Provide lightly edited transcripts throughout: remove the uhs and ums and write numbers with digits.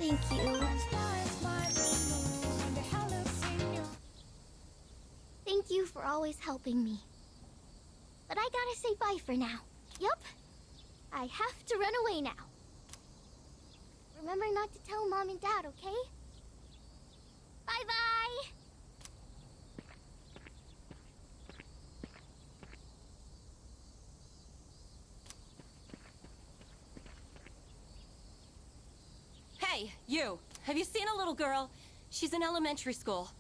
Thank you. Thank you for always helping me. But I gotta say bye for now. Yup. I have to run away now. Remember not to tell Mom and Dad, okay? Bye-bye! Hey, you! Have you seen a little girl? She's in elementary school.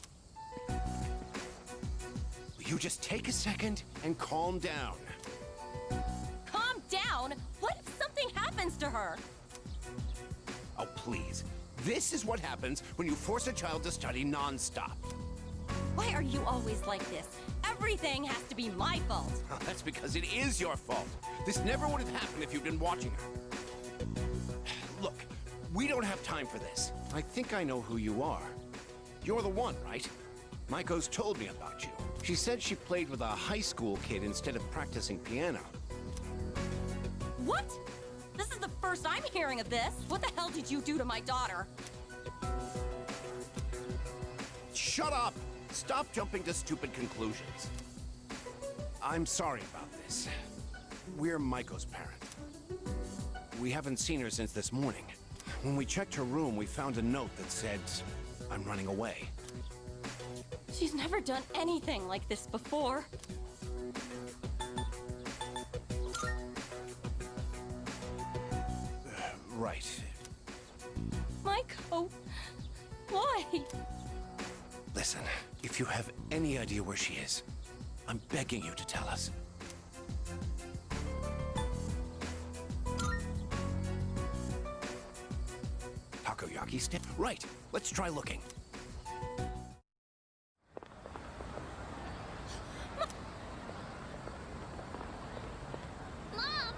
Will you just take a second and calm down? Calm down? What if something happens to her? Oh, please. This is what happens when you force a child to study non-stop. Why are you always like this? Everything has to be my fault. That's because it is your fault. This never would have happened if you'd been watching her. Look, we don't have time for this. I think I know who you are. You're the one, right? Maiko's told me about you. She said she played with a high school kid instead of practicing piano. What? This is the first I'm hearing of this. What the hell did you do to my daughter? Shut up! Stop jumping to stupid conclusions. I'm sorry about this. We're Maiko's parent. We haven't seen her since this morning. When we checked her room, we found a note that said, "I'm running away." She's never done anything like this before. Right. Maiko, why? Listen, if you have any idea where she is, I'm begging you to tell us. Takoyaki stand? Right, let's try looking. Mom!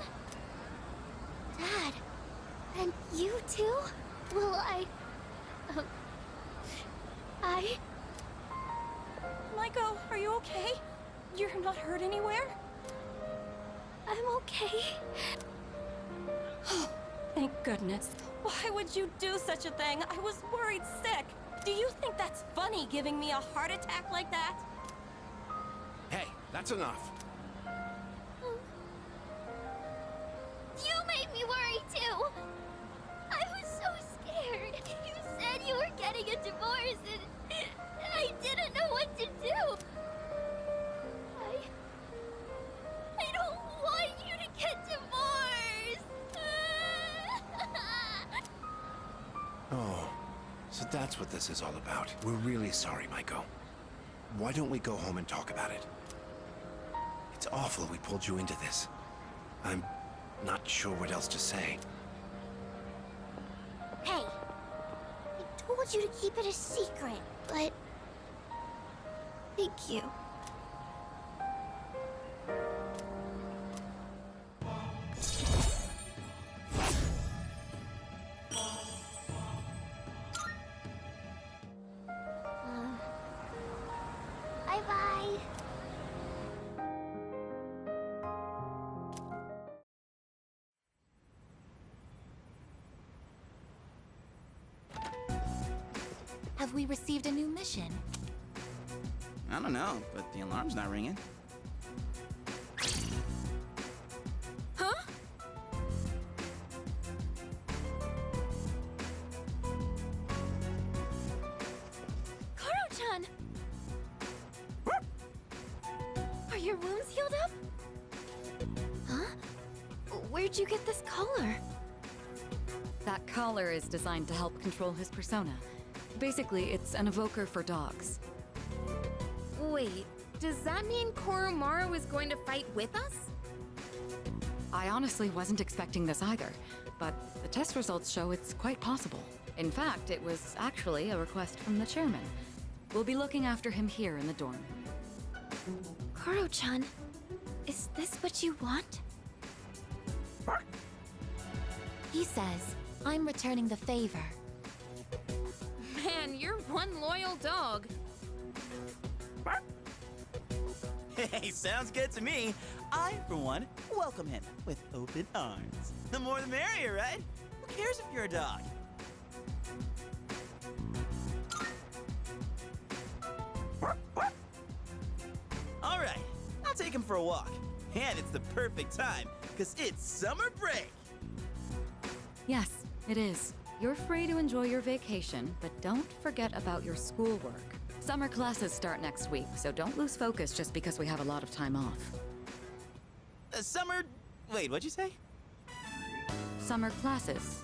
Dad, and you too? Will Maiko, are you okay? You're not hurt anywhere? I'm okay. Oh, thank goodness. Why would you do such a thing? I was worried sick. Do you think that's funny, giving me a heart attack like that? Hey, that's enough. You made me worry too. I was so scared. You said you were getting a divorce and I didn't know what to do. I don't want you to get divorced. Oh, so that's what this is all about. We're really sorry, Maiko. Why don't we go home and talk about it? It's awful we pulled you into this. I'm not sure what else to say. Hey, I told you to keep it a secret, but thank you. Bye-bye. Have we received a new mission? I don't know, but the alarm's not ringing. Huh? Koro-chan! Are your wounds healed up? Huh? Where'd you get this collar? That collar is designed to help control his persona. Basically, it's an evoker for dogs. Wait, does that mean Koromaru is going to fight with us? I honestly wasn't expecting this either, but the test results show it's quite possible. In fact, it was actually a request from the chairman. We'll be looking after him here in the dorm. Koro-chan, is this what you want? He says, I'm returning the favor. Man, you're one loyal dog. Hey, sounds good to me. I, for one, welcome him with open arms. The more the merrier, right? Who cares if you're a dog? him for a walk. And it's the perfect time, because it's summer break. Yes, it is. You're free to enjoy your vacation, but don't forget about your schoolwork. Summer classes start next week, so don't lose focus just because we have a lot of time off. Wait, what'd you say? Summer classes.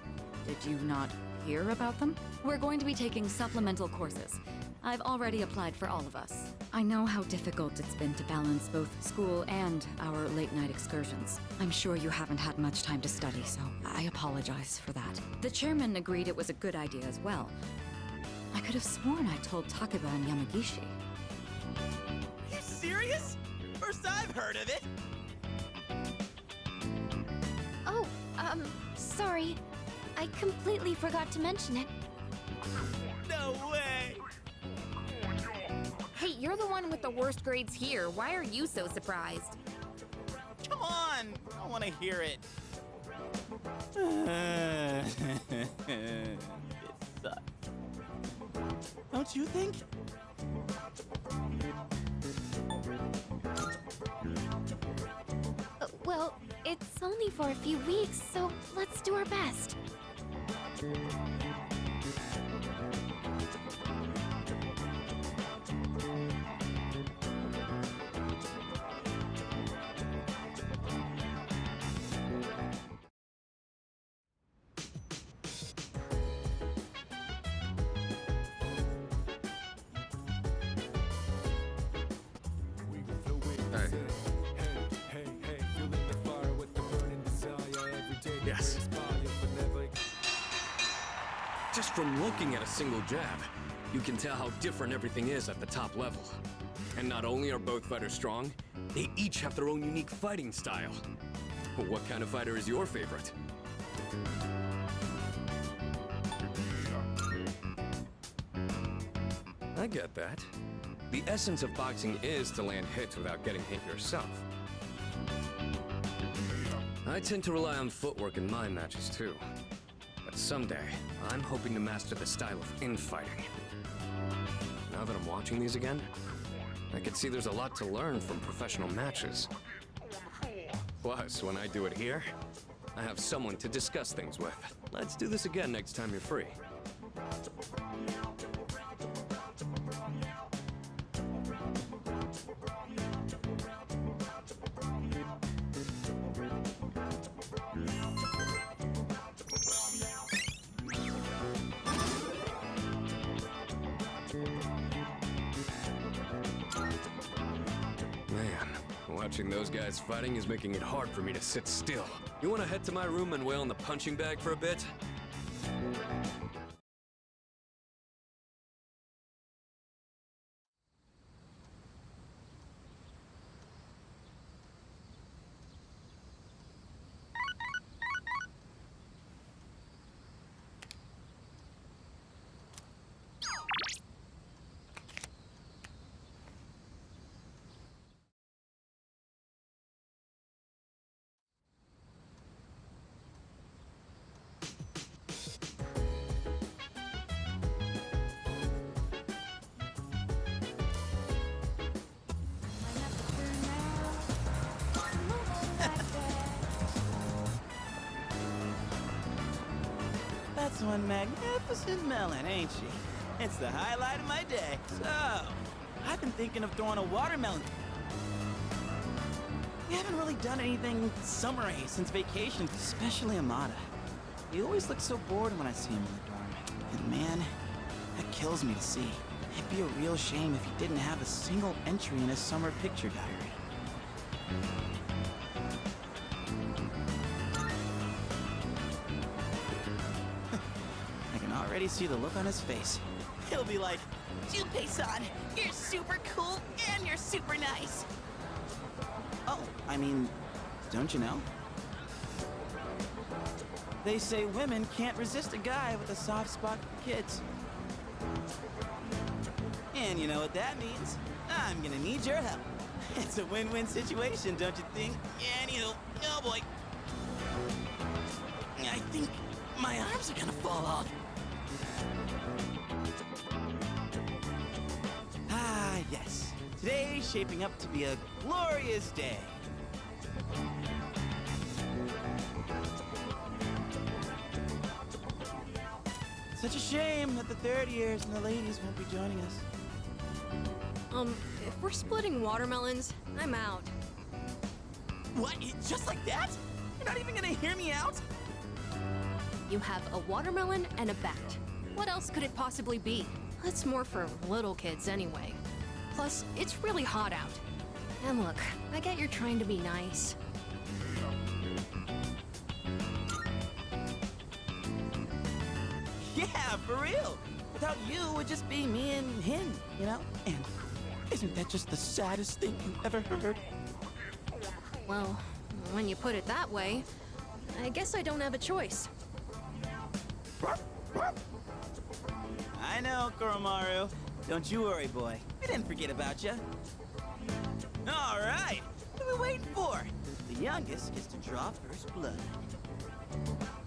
Did you not hear about them? We're going to be taking supplemental courses. I've already applied for all of us. I know how difficult it's been to balance both school and our late-night excursions. I'm sure you haven't had much time to study, so I apologize for that. The chairman agreed it was a good idea as well. I could have sworn I told Takeba and Yamagishi. Are you serious? First I've heard of it. Oh, sorry. I completely forgot to mention it. No way. Hey, you're the one with the worst grades here. Why are you so surprised? Come on, I want to hear it. This sucks. Don't you think? Well, it's only for a few weeks, so let's do our best. Yes. Just from looking at a single jab, you can tell how different everything is at the top level. And not only are both fighters strong, they each have their own unique fighting style. What kind of fighter is your favorite? I get that. The essence of boxing is to land hits without getting hit yourself. I tend to rely on footwork in my matches too. But someday, I'm hoping to master the style of infighting. Now that I'm watching these again, I can see there's a lot to learn from professional matches. Plus, when I do it here, I have someone to discuss things with. Let's do this again next time you're free. Man, watching those guys fighting is making it hard for me to sit still. You want to head to my room and wail in the punching bag for a bit? That's one magnificent melon, ain't she? It's the highlight of my day. So, I've been thinking of throwing a watermelon. We haven't really done anything summery since vacation, especially Amada. He always looks so bored when I see him in the dorm. And man, that kills me to see. It'd be a real shame if he didn't have a single entry in his summer picture diary. I can already see the look on his face. He'll be like, Junpei-san, you're super cool and you're super nice. oh, I mean, don't you know? They say women can't resist a guy with a soft spot for kids. And you know what that means? I'm gonna need your help. It's a win-win situation, don't you think? Anywho, oh boy. I think my arms are gonna fall off. Ah, yes. Today's shaping up to be a glorious day. Such a shame that the third years and the ladies won't be joining us. If we're splitting watermelons, I'm out. What? Just like that? You're not even gonna hear me out? You have a watermelon and a bat. What else could it possibly be? That's more for little kids anyway. Plus, it's really hot out. And look, I get you're trying to be nice. Yeah, for real. Without you, it would just be me and him, you know? And isn't that just the saddest thing you ever heard? Well, when you put it that way, I guess I don't have a choice. I know, Koromaru. Don't you worry, boy. We didn't forget about you. All right. What are we waiting for? The youngest gets to draw first blood.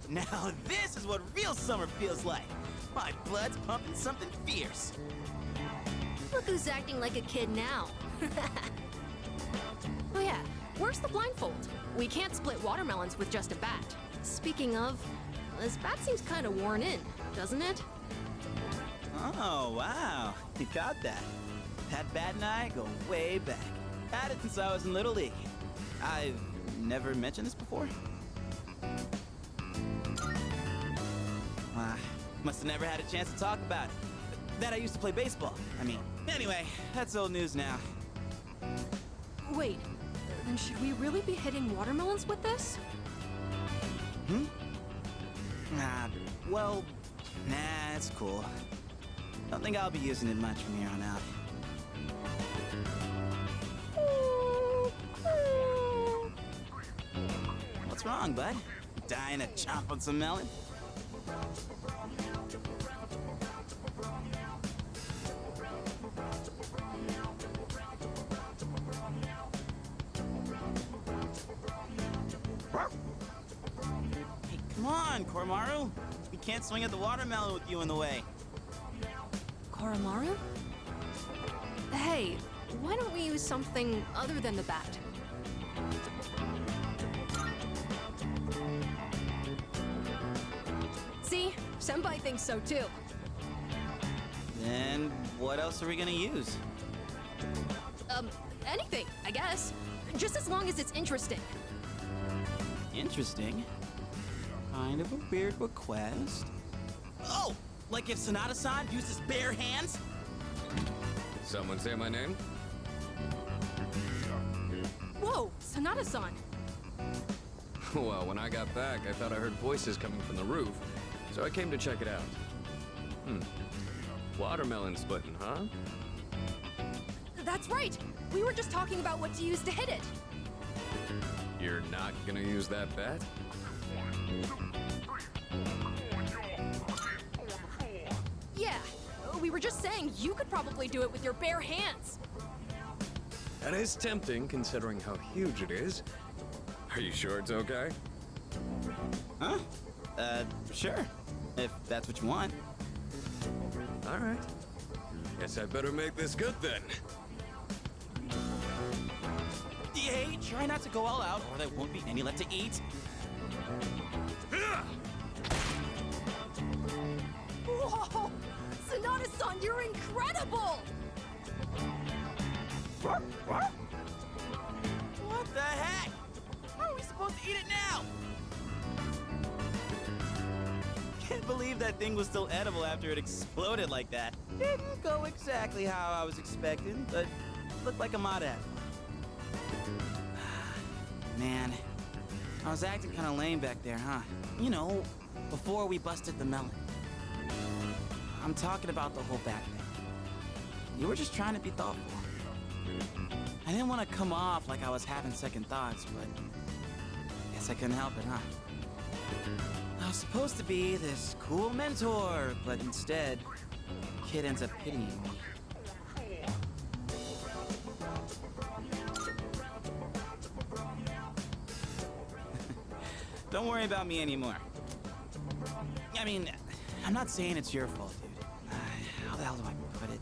Now this is what real summer feels like. My blood's pumping something fierce. Look who's acting like a kid now. Oh yeah, where's the blindfold? We can't split watermelons with just a bat. Speaking of, this bat seems kind of worn in, doesn't it? Oh, wow. You got that. That bat and I go way back. Had it since I was in Little League. I've never mentioned this before. Must have never had a chance to talk about it. That I used to play baseball, I mean. Anyway, that's old news now. Wait, then should we really be hitting watermelons with this? Well, nah, it's cool. Don't think I'll be using it much from here on out. What's wrong, bud? Dying to chomp on some melon? Hey, come on, Koromaru. We can't swing at the watermelon with you in the way. Koromaru? Hey, why don't we use something other than the bat? See? Senpai thinks so too. Then what else are we gonna use? Anything, I guess. Just as long as it's interesting. Interesting. Kind of a weird request. Oh! Like if Sanada-san used his bare hands? Someone say my name? Whoa, Sanada-san. Well, when I got back, I thought I heard voices coming from the roof, so I came to check it out. Watermelon splitting, huh? That's right. We were just talking about what to use to hit it. You're not gonna use that bat? Yeah, we were just saying you could probably do it with your bare hands. That is tempting, considering how huge it is. Are you sure it's okay? Huh? Sure. If that's what you want. All right. Guess I better make this good then. Hey, try not to go all out, or there won't be any left to eat. Whoa! Sanada-san, you're incredible! What the heck? How are we supposed to eat it now? Can't believe that thing was still edible after it exploded like that. Didn't go exactly how I was expecting, but looked like Amada had fun. Man, I was acting kind of lame back there, huh? You know, before we busted the melon. I'm talking about the whole bat thing. You were just trying to be thoughtful. I didn't want to come off like I was having second thoughts, but guess I couldn't help it, huh? I was supposed to be this cool mentor, but instead, the kid ends up pitying me. Don't worry about me anymore. I mean, I'm not saying it's your fault, dude. How the hell do I put it?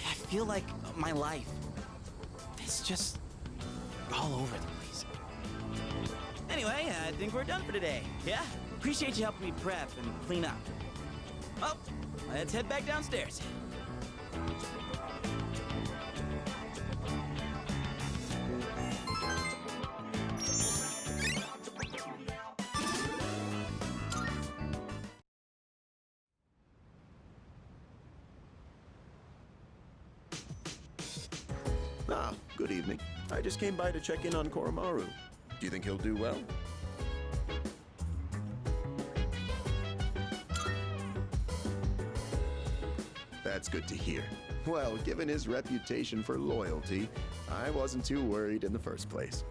I feel like my life is just all over the place. Anyway, I think we're done for today. Yeah? Appreciate you helping me prep and clean up. Well, let's head back downstairs. Ah, good evening. I just came by to check in on Koromaru. Do you think he'll do well? That's good to hear. Well, given his reputation for loyalty, I wasn't too worried in the first place.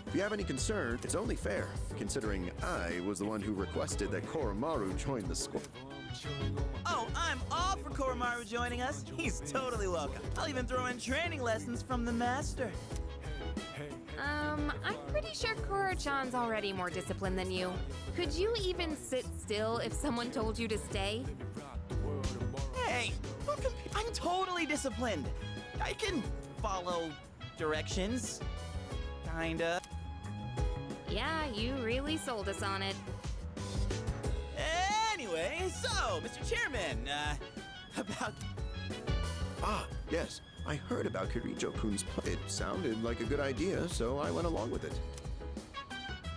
If you have any concern, it's only fair, considering I was the one who requested that Koromaru join the squad. Oh, I'm all for Koromaru joining us. He's totally welcome. I'll even throw in training lessons from the master. I'm pretty sure Koro-chan's already more disciplined than you. Could you even sit still if someone told you to stay? Hey, I'm totally disciplined. I can follow directions. Kinda. Yeah, you really sold us on it. Anyway, so, Mr. Chairman, about... Ah, yes. I heard about Kirijo-kun's plan. It sounded like a good idea, so I went along with it.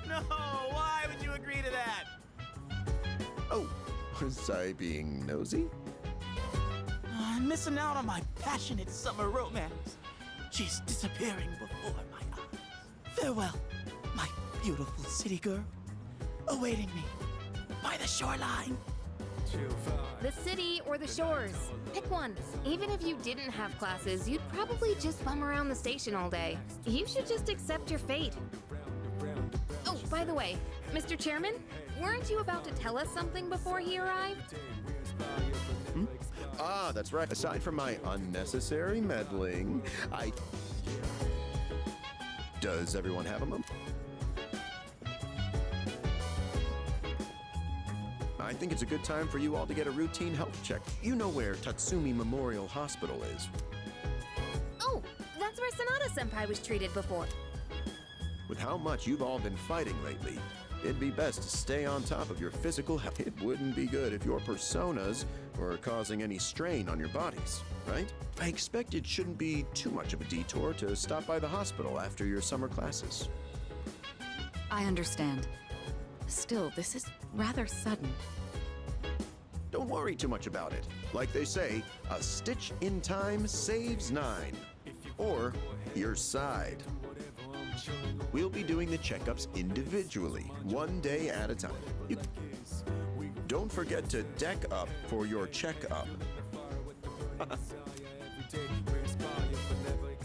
No, why would you agree to that? Oh, was I being nosy? I'm missing out on my passionate summer romance. She's disappearing before my eyes. Farewell, my beautiful city girl, awaiting me by the shoreline. The city or the shores. Pick one. Even if you didn't have classes, you'd probably just bum around the station all day. You should just accept your fate. Oh, by the way, Mr. Chairman, weren't you about to tell us something before he arrived? Ah, that's right. Aside from my unnecessary meddling, Does everyone have a moment? I think it's a good time for you all to get a routine health check. You know where Tatsumi Memorial Hospital is. Oh, that's where Sanada-senpai was treated before. With how much you've all been fighting lately, it'd be best to stay on top of your physical health. It wouldn't be good if your personas were causing any strain on your bodies, right? I expect it shouldn't be too much of a detour to stop by the hospital after your summer classes. I understand. Still, this is rather sudden. Don't worry too much about it. Like they say, a stitch in time saves 9. Or your side. We'll be doing the checkups individually, one day at a time. Don't forget to deck up for your checkup.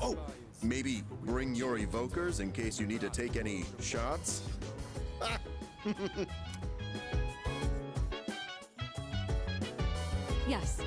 Oh, maybe bring your evokers in case you need to take any shots. Yes,